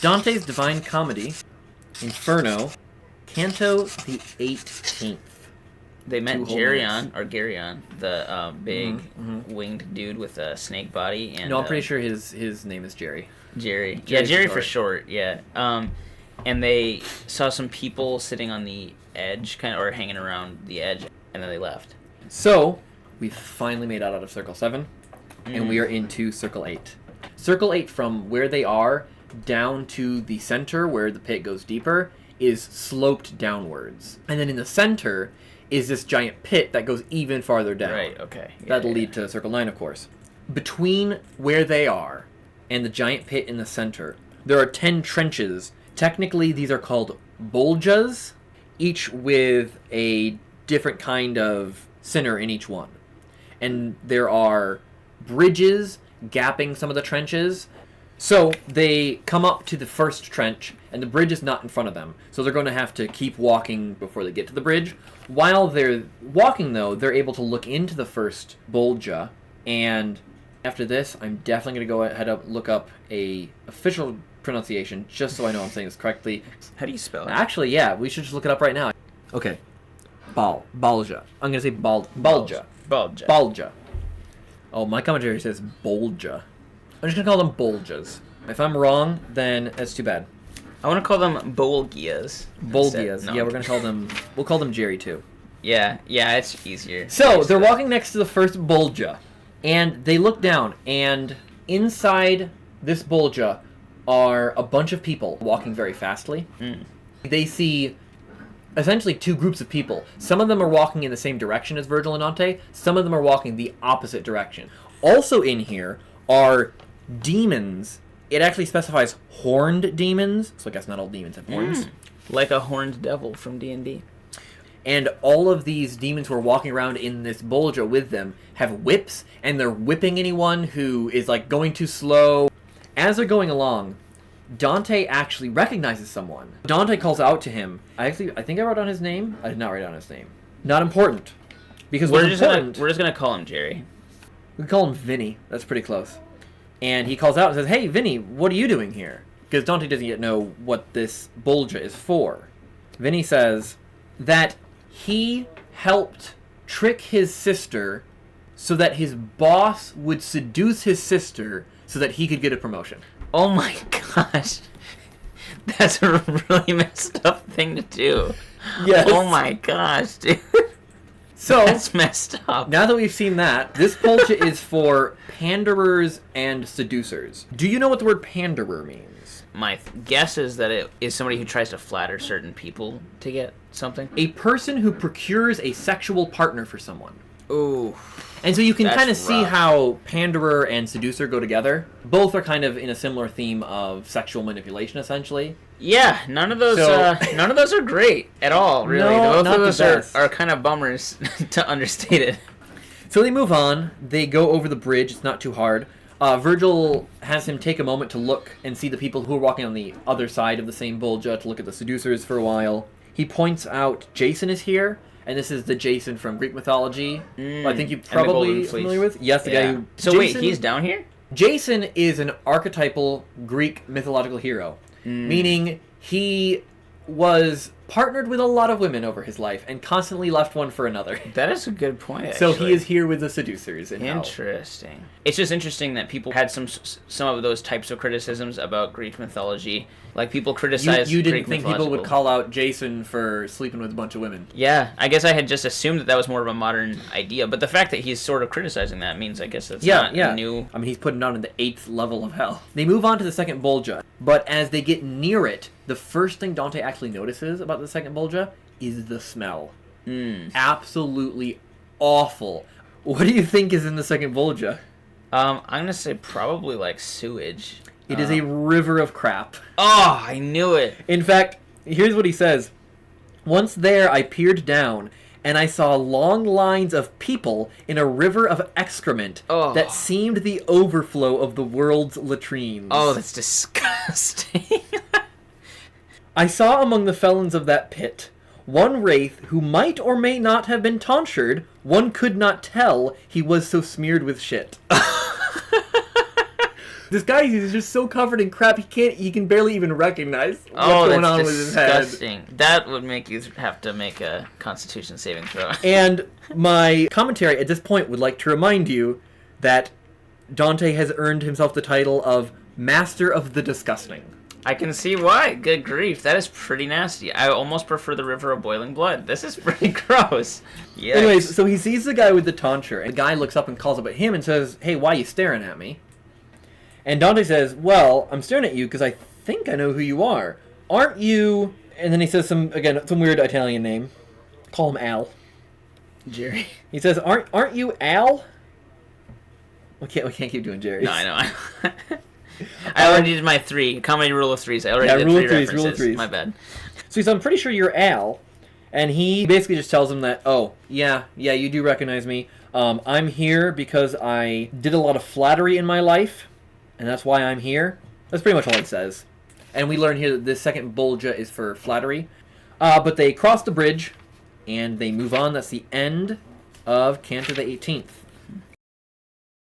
Dante's Divine Comedy, Inferno, Canto the 18th. They met Geryon, the big winged dude with a snake body. And no, I'm pretty sure his name is Jerry. Jerry. Yeah, Jerry for short, yeah. And they saw some people sitting on the edge, or hanging around the edge, and then they left. So, we've finally made out of Circle 7, and we are into Circle 8. Circle 8, from where they are down to the center, where the pit goes deeper, is sloped downwards. And then in the center is this giant pit that goes even farther down. Right, okay. That'll lead to Circle 9, of course. Between where they are and the giant pit in the center, there are 10 trenches. Technically, these are called boljas, each with a different kind of sinner in each one. And there are bridges gapping some of the trenches. So they come up to the first trench, and the bridge is not in front of them. So they're going to have to keep walking before they get to the bridge. While they're walking, though, they're able to look into the first bolja. And after this, I'm definitely going to go ahead and look up a official pronunciation, just so I know I'm saying this correctly. How do you spell it? Actually, yeah, we should just look it up right now. Okay. Balja. I'm going to say Balja. Balja. Oh, my commentary says Bolja. I'm just going to call them boljas. If I'm wrong, then that's too bad. I want to call them bolgias. Bolgias. No. Yeah, we're going to call them... We'll call them Jerry, too. Yeah, it's easier. So, they're walking next to the first bolja. And they look down, and inside this bolja are a bunch of people walking very fastly. They see essentially two groups of people. Some of them are walking in the same direction as Virgil and Dante. Some of them are walking the opposite direction. Also in here are demons. It actually specifies horned demons, so I guess not all demons have horns. Like a horned devil from D&D. And all of these demons who are walking around in this bolja with them have whips, and they're whipping anyone who is like going too slow. As they're going along, Dante actually recognizes someone. Dante calls out to him. I think I wrote down his name. I did not write down his name. Not important. Because we're just gonna call him Jerry. We call him Vinny. That's pretty close. And he calls out and says, "Hey, Vinny, what are you doing here?" Because Dante doesn't yet know what this bolja is for. Vinny says that he helped trick his sister so that his boss would seduce his sister so that he could get a promotion. Oh my gosh. That's a really messed up thing to do. Yes. Oh my gosh, dude. So, that's messed up. Now that we've seen that, this bolja is for panderers and seducers. Do you know what the word panderer means? My guess is that it is somebody who tries to flatter certain people to get something. A person who procures a sexual partner for someone. Ooh. And so you can kind of see how panderer and seducer go together. Both are kind of in a similar theme of sexual manipulation, essentially. Yeah, none of those are great at all, really. No, both of those are kind of bummers, to understate it. So they move on. They go over the bridge. It's not too hard. Virgil has him take a moment to look and see the people who are walking on the other side of the same bolja, to look at the seducers for a while. He points out Jason is here. And this is the Jason from Greek mythology. I think you're probably familiar with. Yes, the guy who... So wait, he's down here? Jason is an archetypal Greek mythological hero. Meaning he was partnered with a lot of women over his life and constantly left one for another. That is a good point, actually. So he is here with the seducers. Interesting. It's just interesting that people had some of those types of criticisms about Greek mythology. Like, people criticize You didn't think people would call out Jason for sleeping with a bunch of women? Yeah, I guess I had just assumed that was more of a modern idea. But the fact that he's sort of criticizing that means I guess that's not new. I mean, he's putting down in the 8th level of hell. They move on to the second bolja. But as they get near it, the first thing Dante actually notices about the second bolja is the smell. Absolutely awful. What do you think is in the second bolja? I'm going to say probably like sewage. It is a river of crap. Oh, I knew it. In fact, here's what he says. Once there, I peered down, and I saw long lines of people in a river of excrement that seemed the overflow of the world's latrines. Oh, that's disgusting. I saw among the felons of that pit one wraith who might or may not have been tonsured. One could not tell, he was so smeared with shit. This guy is just so covered in crap, he can barely even recognize what's going on with his head. Disgusting. That would make you have to make a Constitution saving throw. And my commentary at this point would like to remind you that Dante has earned himself the title of Master of the Disgusting. I can see why. Good grief. That is pretty nasty. I almost prefer the River of Boiling Blood. This is pretty gross. Yikes. Anyways, so he sees the guy with the tonsure, and the guy looks up and calls up at him and says, "Hey, why are you staring at me?" And Dante says, "Well, I'm staring at you because I think I know who you are. Aren't you..." And then he says some weird Italian name. Call him Al. Jerry. He says, "Aren't you Al?" We can't keep doing Jerry. No, I know. I already did my 3. Comedy rule of 3s. I already did 3 references. Rule of threes. My bad. So he says, "I'm pretty sure you're Al." And he basically just tells him that, "Oh, yeah, you do recognize me. I'm here because I did a lot of flattery in my life, and that's why I'm here." That's pretty much all he says. And we learn here that this second bolgia is for flattery. But they cross the bridge, and they move on. That's the end of Canto the 18th.